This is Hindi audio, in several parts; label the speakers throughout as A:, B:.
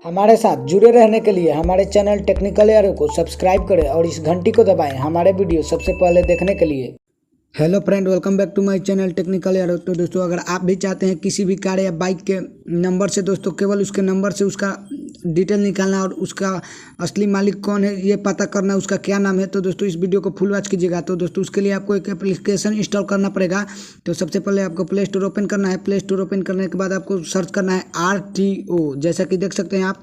A: हमारे साथ जुड़े रहने के लिए हमारे चैनल टेक्निकल एरो को सब्सक्राइब करें और इस घंटी को दबाएं हमारे वीडियो सबसे पहले देखने के लिए। Hello friend, welcome back to my channel Technical Arrow. तो दोस्तों, अगर आप भी चाहते हैं किसी भी कार या बाइक के नंबर से दोस्तों केवल उसके नंबर से उसका डिटेल निकालना और उसका असली मालिक कौन है ये पता करना, उसका क्या नाम है, तो दोस्तों इस वीडियो को फुल वॉच कीजिएगा। तो दोस्तों उसके लिए आपको एक एप्लीकेशन इंस्टॉल करना पड़ेगा। तो सबसे पहले आपको प्ले स्टोर ओपन करना है। प्ले स्टोर ओपन करने के बाद आपको सर्च करना है RTO। जैसा कि देख सकते हैं आप,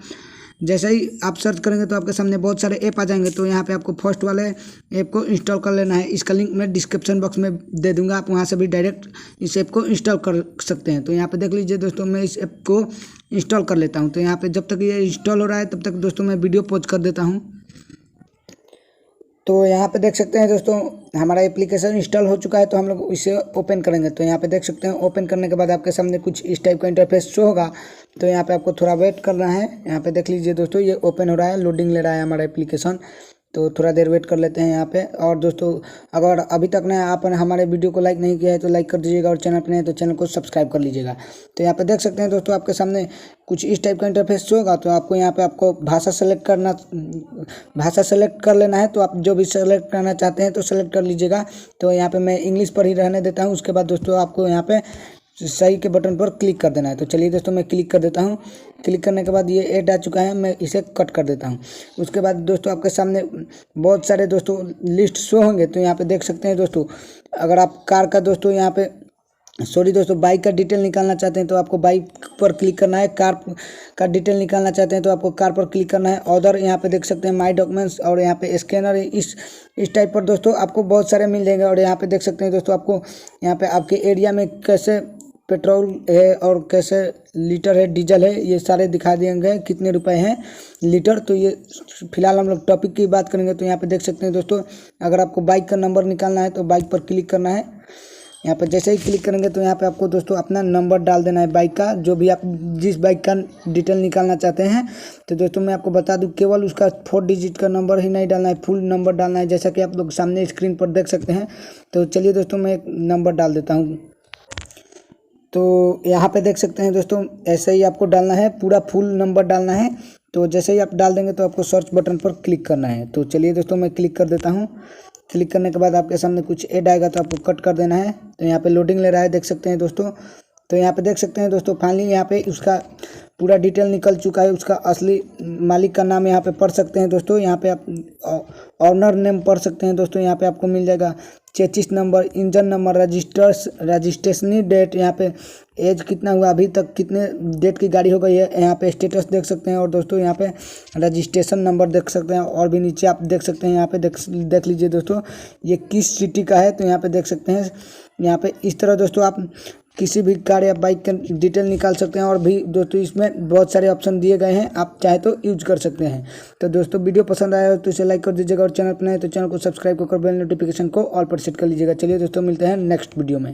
A: जैसे ही आप सर्च करेंगे तो आपके सामने बहुत सारे ऐप आ जाएंगे। तो यहाँ पे आपको फर्स्ट वाले ऐप को इंस्टॉल कर लेना है। इसका लिंक मैं डिस्क्रिप्शन बॉक्स में दे दूंगा, आप वहाँ से भी डायरेक्ट इस ऐप को इंस्टॉल कर सकते हैं। तो यहाँ पे देख लीजिए दोस्तों, मैं इस ऐप को इंस्टॉल कर लेता हूँ। तो यहाँ पे जब तक ये इंस्टॉल हो रहा है तब तक दोस्तों मैं वीडियो पॉज कर देता हूँ। तो यहाँ पे देख सकते हैं दोस्तों, हमारा एप्लीकेशन इंस्टॉल हो चुका है। तो हम लोग इसे ओपन करेंगे। तो यहाँ पे देख सकते हैं, ओपन करने के बाद आपके सामने कुछ इस टाइप का इंटरफेस शो होगा। तो यहाँ पे आपको थोड़ा वेट करना है। यहाँ पे देख लीजिए दोस्तों, ये ओपन हो रहा है, लोडिंग ले रहा है हमारा एप्लीकेशन। तो थोड़ा देर वेट कर लेते हैं यहाँ पे। और दोस्तों, अगर अभी तक ने आपने हमारे वीडियो को लाइक नहीं किया है तो लाइक कर दीजिएगा, और चैनल पर नहीं है तो चैनल को सब्सक्राइब कर लीजिएगा। तो यहाँ पे देख सकते हैं दोस्तों, आपके सामने कुछ इस टाइप का इंटरफेस होगा। तो आपको यहाँ पे आपको भाषा सेलेक्ट कर लेना है। तो आप जो भी सेलेक्ट करना चाहते हैं तो सेलेक्ट कर लीजिएगा। तो यहाँ पे मैं इंग्लिश पर ही रहने देता हूँ। उसके बाद दोस्तों आपको यहाँ पे सही के बटन पर क्लिक कर देना है। तो चलिए दोस्तों, मैं क्लिक कर देता हूँ। क्लिक करने के बाद ये ऐड आ चुका है, मैं इसे कट कर देता हूँ। उसके बाद दोस्तों आपके सामने बहुत सारे दोस्तों लिस्ट शो होंगे। तो यहाँ पे देख सकते हैं दोस्तों, अगर आप कार का दोस्तों यहाँ पे बाइक का डिटेल निकालना चाहते हैं तो आपको बाइक पर क्लिक करना है। कार का डिटेल निकालना चाहते हैं तो आपको कार पर क्लिक करना है। ऑर्डर यहाँ पे देख सकते हैं, माई डॉक्यूमेंट्स, और यहाँ पे स्कैनर, इस टाइप पर दोस्तों आपको बहुत सारे मिल जाएंगे। और यहाँ पे देख सकते हैं दोस्तों, आपको यहाँ पे आपके एरिया में कैसे पेट्रोल है और कैसे लीटर है, डीजल है, ये सारे दिखा दिए कितने रुपए हैं लीटर। तो ये फिलहाल हम लोग टॉपिक की बात करेंगे। तो यहाँ पे देख सकते हैं दोस्तों, अगर आपको बाइक का नंबर निकालना है तो बाइक पर क्लिक करना है। यहाँ पर जैसे ही क्लिक करेंगे तो यहाँ पे आपको दोस्तों अपना नंबर डाल देना है बाइक का, जो भी आप जिस बाइक का डिटेल निकालना चाहते हैं। तो दोस्तों मैं आपको बता दूं, केवल उसका 4 डिजिट का नंबर ही नहीं डालना है, फुल नंबर डालना है, जैसा कि आप लोग सामने स्क्रीन पर देख सकते हैं। तो चलिए दोस्तों, मैं एक नंबर डाल देता हूँ। तो यहाँ पे देख सकते हैं दोस्तों, ऐसे ही आपको डालना है, पूरा फुल नंबर डालना है। तो जैसे ही आप डाल देंगे तो आपको सर्च बटन पर क्लिक करना है। तो चलिए दोस्तों, मैं क्लिक कर देता हूँ। क्लिक करने के बाद आपके सामने कुछ ऐड आएगा तो आपको कट कर देना है। तो यहाँ पे लोडिंग ले रहा है, देख सकते हैं दोस्तों। तो यहाँ पे देख सकते हैं दोस्तों, फाइनली यहाँ पे उसका पूरा डिटेल निकल चुका है। उसका असली मालिक का नाम यहाँ पे पढ़ सकते हैं दोस्तों। यहाँ पे आप ऑनर नेम पढ़ सकते हैं दोस्तों। यहाँ पे आपको मिल जाएगा चेचिस नंबर, इंजन नंबर, रजिस्ट्रेशनी डेट, यहाँ पे एज कितना हुआ, अभी तक कितने डेट की गाड़ी हो गई है, यहाँ पे स्टेटस देख सकते हैं। और दोस्तों यहाँ पे रजिस्ट्रेशन नंबर देख सकते हैं। और भी नीचे आप देख सकते हैं, यहाँ पे देख लीजिए दोस्तों, ये किस सिटी का है। तो यहाँ पे देख सकते हैं, यहाँ पे इस तरह दोस्तों आप किसी भी कार या बाइक का डिटेल निकाल सकते हैं। और भी दोस्तों इसमें बहुत सारे ऑप्शन दिए गए हैं, आप चाहे तो यूज कर सकते हैं। तो दोस्तों वीडियो पसंद आया हो तो इसे लाइक कर दीजिएगा, और चैनल पर नए तो चैनल को सब्सक्राइब कर बेल नोटिफिकेशन को ऑल पर सेट कर लीजिएगा। चलिए दोस्तों, मिलते हैं नेक्स्ट वीडियो में।